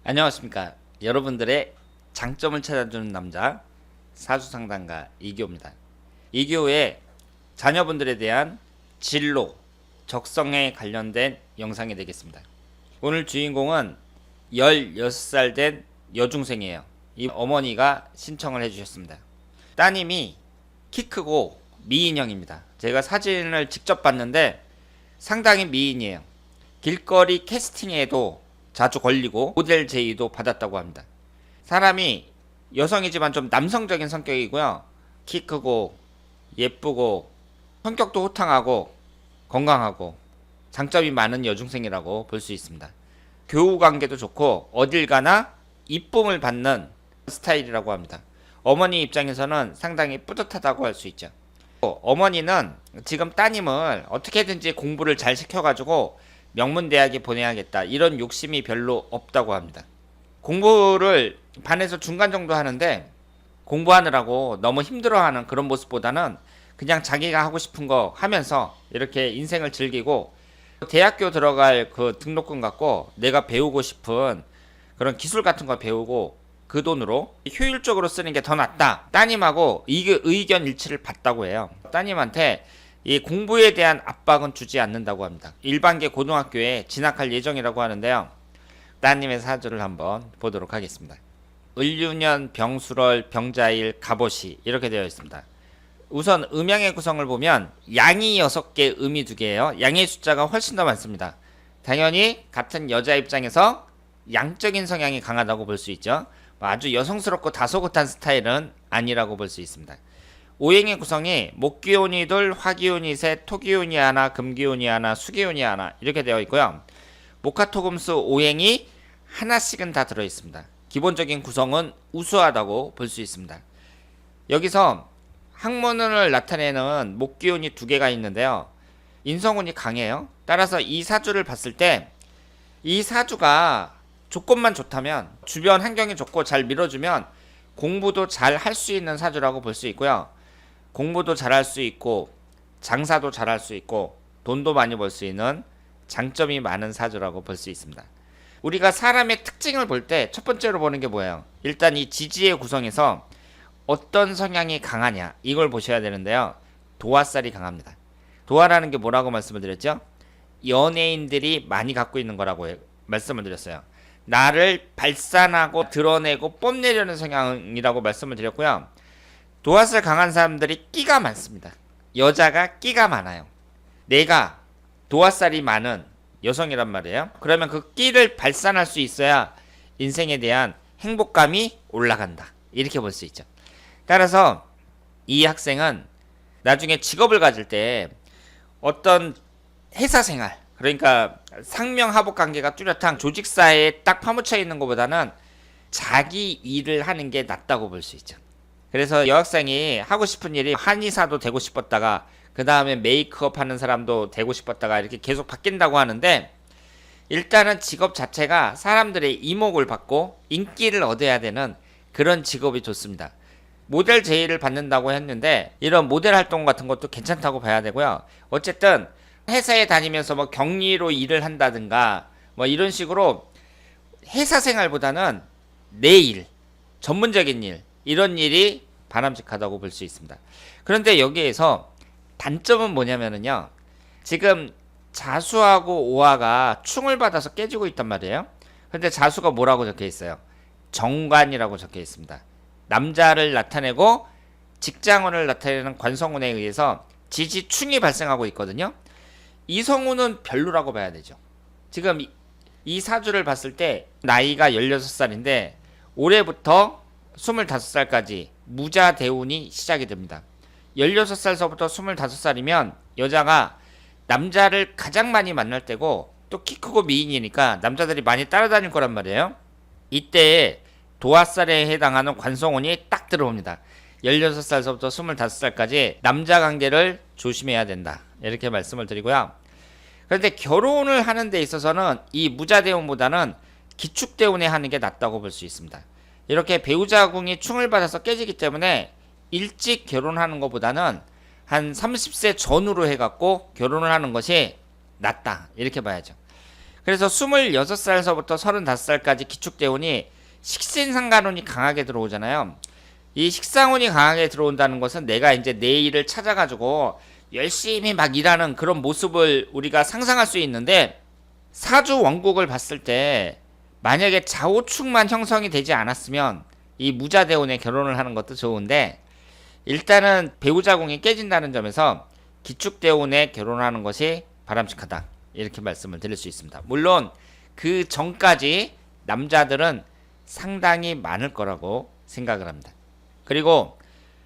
안녕하십니까. 여러분들의 장점을 찾아주는 남자 사주상담가 이기호입니다. 이기호의 자녀분들에 대한 진로, 적성에 관련된 영상이 되겠습니다. 오늘 주인공은 16살 된 여중생이에요. 이 어머니가 신청을 해주셨습니다. 따님이 키 크고 미인형입니다. 제가 사진을 직접 봤는데 상당히 미인이에요. 길거리 캐스팅에도 자주 걸리고 모델 제의도 받았다고 합니다. 사람이 여성이지만 좀 남성적인 성격이고요. 키 크고 예쁘고 성격도 호탕하고 건강하고 장점이 많은 여중생이라고 볼 수 있습니다. 교우 관계도 좋고 어딜 가나 이쁨을 받는 스타일이라고 합니다. 어머니 입장에서는 상당히 뿌듯하다고 할 수 있죠. 어머니는 지금 따님을 어떻게든지 공부를 잘 시켜가지고 명문대학에 보내야겠다 이런 욕심이 별로 없다고 합니다. 공부를 반에서 중간 정도 하는데 공부하느라고 너무 힘들어하는 그런 모습보다는 그냥 자기가 하고 싶은 거 하면서 이렇게 인생을 즐기고 대학교 들어갈 그 등록금 갖고 내가 배우고 싶은 그런 기술 같은 거 배우고 그 돈으로 효율적으로 쓰는 게 더 낫다. 따님하고 의견 일치를 봤다고 해요. 따님한테 이 공부에 대한 압박은 주지 않는다고 합니다. 일반계 고등학교에 진학할 예정이라고 하는데요. 따님의 사주를 한번 보도록 하겠습니다. 을유년, 병술월, 병자일, 갑오시 이렇게 되어 있습니다. 우선 음양의 구성을 보면 양이 6개, 음이 2개예요. 양의 숫자가 훨씬 더 많습니다. 당연히 같은 여자 입장에서 양적인 성향이 강하다고 볼 수 있죠. 아주 여성스럽고 다소곳한 스타일은 아니라고 볼 수 있습니다. 오행의 구성이 목기운이 둘, 화기운이 셋, 토기운이 하나, 금기운이 하나, 수기운이 하나 이렇게 되어 있고요. 목화토금수 오행이 하나씩은 다 들어있습니다. 기본적인 구성은 우수하다고 볼 수 있습니다. 여기서 학문운을 나타내는 목기운이 2개가 있는데요. 인성운이 강해요. 따라서 이 사주를 봤을 때 이 사주가 조건만 좋다면 주변 환경이 좋고 잘 밀어주면 공부도 잘 할 수 있는 사주라고 볼 수 있고요. 공부도 잘할 수 있고 장사도 잘할 수 있고 돈도 많이 벌 수 있는 장점이 많은 사주라고 볼 수 있습니다. 우리가 사람의 특징을 볼 때 첫 번째로 보는 게 뭐예요? 일단 이 지지의 구성에서 어떤 성향이 강하냐 이걸 보셔야 되는데요. 도화살이 강합니다. 도화라는 게 뭐라고 말씀을 드렸죠? 연예인들이 많이 갖고 있는 거라고 말씀을 드렸어요. 나를 발산하고 드러내고 뽐내려는 성향이라고 말씀을 드렸고요. 도화살 강한 사람들이 끼가 많습니다. 여자가 끼가 많아요. 내가 도화살이 많은 여성이란 말이에요. 그러면 그 끼를 발산할 수 있어야 인생에 대한 행복감이 올라간다. 이렇게 볼 수 있죠. 따라서 이 학생은 나중에 직업을 가질 때 어떤 회사 생활, 그러니까 상명하복 관계가 뚜렷한 조직사회에 딱 파묻혀 있는 것보다는 자기 일을 하는 게 낫다고 볼 수 있죠. 그래서 여학생이 하고 싶은 일이 한의사도 되고 싶었다가 그 다음에 메이크업 하는 사람도 되고 싶었다가 이렇게 계속 바뀐다고 하는데 일단은 직업 자체가 사람들의 이목을 받고 인기를 얻어야 되는 그런 직업이 좋습니다. 모델 제의를 받는다고 했는데 이런 모델 활동 같은 것도 괜찮다고 봐야 되고요. 어쨌든 회사에 다니면서 뭐 격리로 일을 한다든가 뭐 이런 식으로 회사 생활보다는 내 일, 전문적인 일 이런 일이 바람직하다고 볼 수 있습니다. 그런데 여기에서 단점은 뭐냐면요. 지금 자수하고 오화가 충을 받아서 깨지고 있단 말이에요. 그런데 자수가 뭐라고 적혀 있어요? 정관이라고 적혀 있습니다. 남자를 나타내고 직장운을 나타내는 관성운에 의해서 지지충이 발생하고 있거든요. 이성운은 별로라고 봐야 되죠. 지금 이 사주를 봤을 때 나이가 16살인데 올해부터 25살까지 무자대운이 시작이 됩니다. 16살서부터 25살이면 여자가 남자를 가장 많이 만날 때고 또 키 크고 미인이니까 남자들이 많이 따라다닐 거란 말이에요. 이때 도화살에 해당하는 관성운이 딱 들어옵니다. 16살서부터 25살까지 남자 관계를 조심해야 된다. 이렇게 말씀을 드리고요. 그런데 결혼을 하는 데 있어서는 이 무자대운보다는 기축대운에 하는 게 낫다고 볼 수 있습니다. 이렇게 배우자궁이 충을 받아서 깨지기 때문에 일찍 결혼하는 것보다는 한 30세 전후로 해갖고 결혼을 하는 것이 낫다. 이렇게 봐야죠. 그래서 26살서부터 35살까지 기축대운이 식신상간운이 강하게 들어오잖아요. 이 식상운이 강하게 들어온다는 것은 내가 이제 내 일을 찾아가지고 열심히 막 일하는 그런 모습을 우리가 상상할 수 있는데, 사주 원국을 봤을 때 만약에 좌우축만 형성이 되지 않았으면 이 무자대운에 결혼을 하는 것도 좋은데, 일단은 배우자궁이 깨진다는 점에서 기축대운에 결혼하는 것이 바람직하다, 이렇게 말씀을 드릴 수 있습니다. 물론 그 전까지 남자들은 상당히 많을 거라고 생각을 합니다. 그리고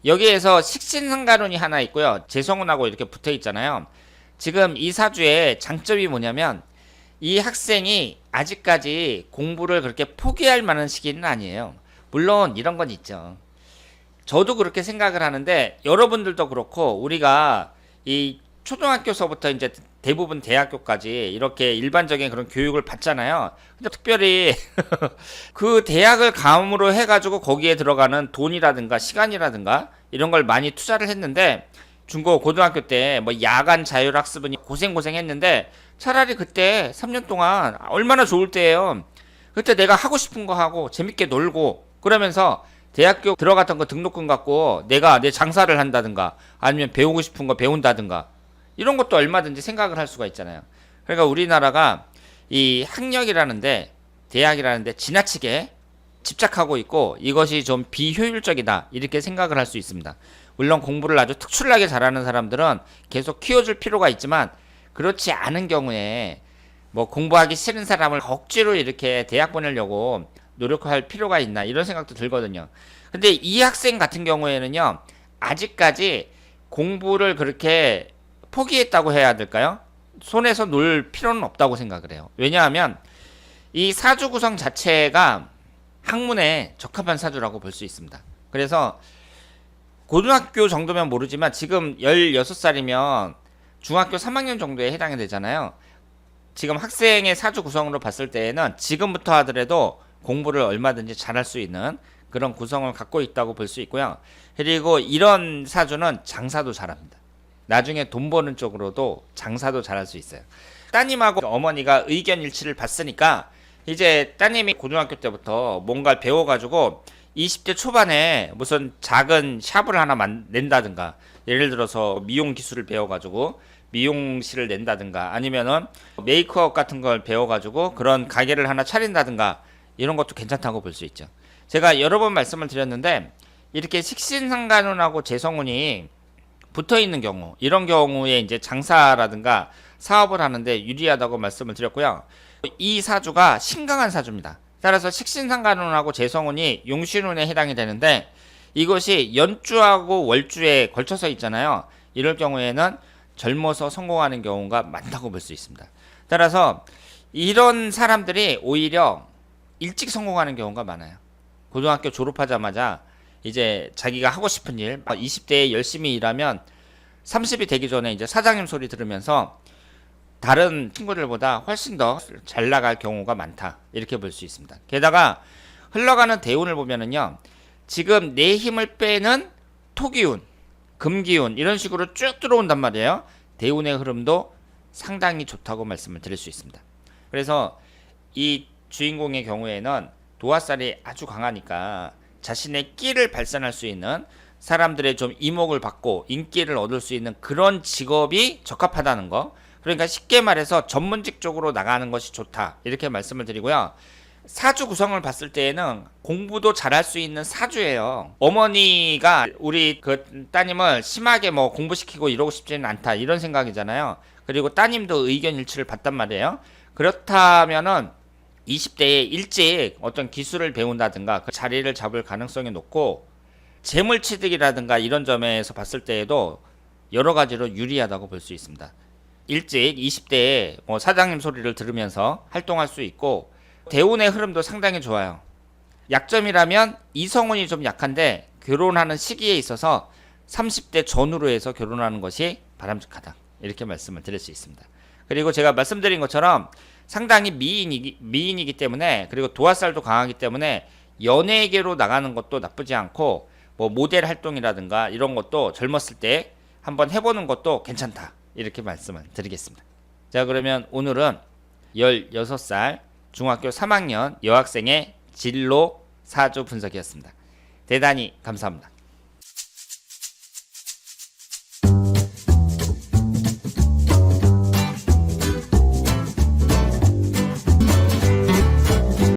여기에서 식신상간운이 하나 있고요, 재성운하고 이렇게 붙어 있잖아요. 지금 이 사주의 장점이 뭐냐면, 이 학생이 아직까지 공부를 그렇게 포기할 만한 시기는 아니에요. 물론 이런 건 있죠. 저도 그렇게 생각을 하는데, 여러분들도 그렇고, 우리가 이 초등학교서부터 이제 대부분 대학교까지 이렇게 일반적인 그런 교육을 받잖아요. 근데 특별히 그 대학을 감으로 해가지고 거기에 들어가는 돈이라든가 시간이라든가 이런 걸 많이 투자를 했는데, 중고 고등학교 때 뭐 야간 자율학습은 고생했는데, 차라리 그때 3년 동안 얼마나 좋을 때예요. 그때 내가 하고 싶은 거 하고 재밌게 놀고, 그러면서 대학교 들어갔던 거 등록금 갖고 내가 내 장사를 한다든가 아니면 배우고 싶은 거 배운다든가, 이런 것도 얼마든지 생각을 할 수가 있잖아요. 그러니까 우리나라가 이 학력이라는데, 대학이라는데 지나치게 집착하고 있고, 이것이 좀 비효율적이다, 이렇게 생각을 할 수 있습니다. 물론 공부를 아주 특출나게 잘하는 사람들은 계속 키워줄 필요가 있지만, 그렇지 않은 경우에 뭐 공부하기 싫은 사람을 억지로 이렇게 대학 보내려고 노력할 필요가 있나, 이런 생각도 들거든요. 근데 이 학생 같은 경우에는요, 아직까지 공부를 그렇게 포기했다고 해야 될까요? 손에서 놀 필요는 없다고 생각을 해요. 왜냐하면 이 사주 구성 자체가 학문에 적합한 사주라고 볼 수 있습니다. 그래서 고등학교 정도면 모르지만 지금 16살이면 중학교 3학년 정도에 해당이 되잖아요. 지금 학생의 사주 구성으로 봤을 때에는 지금부터 하더라도 공부를 얼마든지 잘할 수 있는 그런 구성을 갖고 있다고 볼 수 있고요. 그리고 이런 사주는 장사도 잘합니다. 나중에 돈 버는 쪽으로도 장사도 잘할 수 있어요. 따님하고 어머니가 의견 일치를 봤으니까 이제 따님이 고등학교 때부터 뭔가를 배워가지고 20대 초반에 무슨 작은 샵을 하나 낸다든가, 예를 들어서 미용 기술을 배워가지고 미용실을 낸다든가, 아니면은 메이크업 같은 걸 배워가지고 그런 가게를 하나 차린다든가, 이런 것도 괜찮다고 볼 수 있죠. 제가 여러 번 말씀을 드렸는데, 이렇게 식신상간운하고 재성운이 붙어 있는 경우, 이런 경우에 이제 장사라든가 사업을 하는데 유리하다고 말씀을 드렸고요. 이 사주가 신강한 사주입니다. 따라서 식신상간운하고 재성운이 용신운에 해당이 되는데, 이것이 연주하고 월주에 걸쳐서 있잖아요. 이럴 경우에는 젊어서 성공하는 경우가 많다고 볼 수 있습니다. 따라서 이런 사람들이 오히려 일찍 성공하는 경우가 많아요. 고등학교 졸업하자마자 이제 자기가 하고 싶은 일, 20대에 열심히 일하면 30이 되기 전에 이제 사장님 소리 들으면서 다른 친구들보다 훨씬 더 잘 나갈 경우가 많다, 이렇게 볼 수 있습니다. 게다가 흘러가는 대운을 보면은요, 지금 내 힘을 빼는 토기운, 금기운, 이런 식으로 쭉 들어온단 말이에요. 대운의 흐름도 상당히 좋다고 말씀을 드릴 수 있습니다. 그래서 이 주인공의 경우에는 도화살이 아주 강하니까 자신의 끼를 발산할 수 있는, 사람들의 좀 이목을 받고 인기를 얻을 수 있는 그런 직업이 적합하다는 거. 그러니까 쉽게 말해서 전문직 쪽으로 나가는 것이 좋다, 이렇게 말씀을 드리고요. 사주 구성을 봤을 때에는 공부도 잘할 수 있는 사주예요. 어머니가 우리 그 따님을 심하게 뭐 공부시키고 이러고 싶지는 않다, 이런 생각이잖아요. 그리고 따님도 의견 일치를 봤단 말이에요. 그렇다면은 20대에 일찍 어떤 기술을 배운다든가 그 자리를 잡을 가능성이 높고, 재물취득이라든가 이런 점에서 봤을 때에도 여러 가지로 유리하다고 볼 수 있습니다. 일찍 20대에 뭐 사장님 소리를 들으면서 활동할 수 있고, 대운의 흐름도 상당히 좋아요. 약점이라면 이성운이 좀 약한데 결혼하는 시기에 있어서 30대 전후로 해서 결혼하는 것이 바람직하다, 이렇게 말씀을 드릴 수 있습니다. 그리고 제가 말씀드린 것처럼 상당히 미인이기 때문에, 그리고 도화살도 강하기 때문에 연예계로 나가는 것도 나쁘지 않고, 뭐 모델 활동이라든가 이런 것도 젊었을 때 한번 해보는 것도 괜찮다, 이렇게 말씀을 드리겠습니다. 자, 그러면 오늘은 16살 중학교 3학년 여학생의 진로 4주 분석이었습니다. 대단히 감사합니다.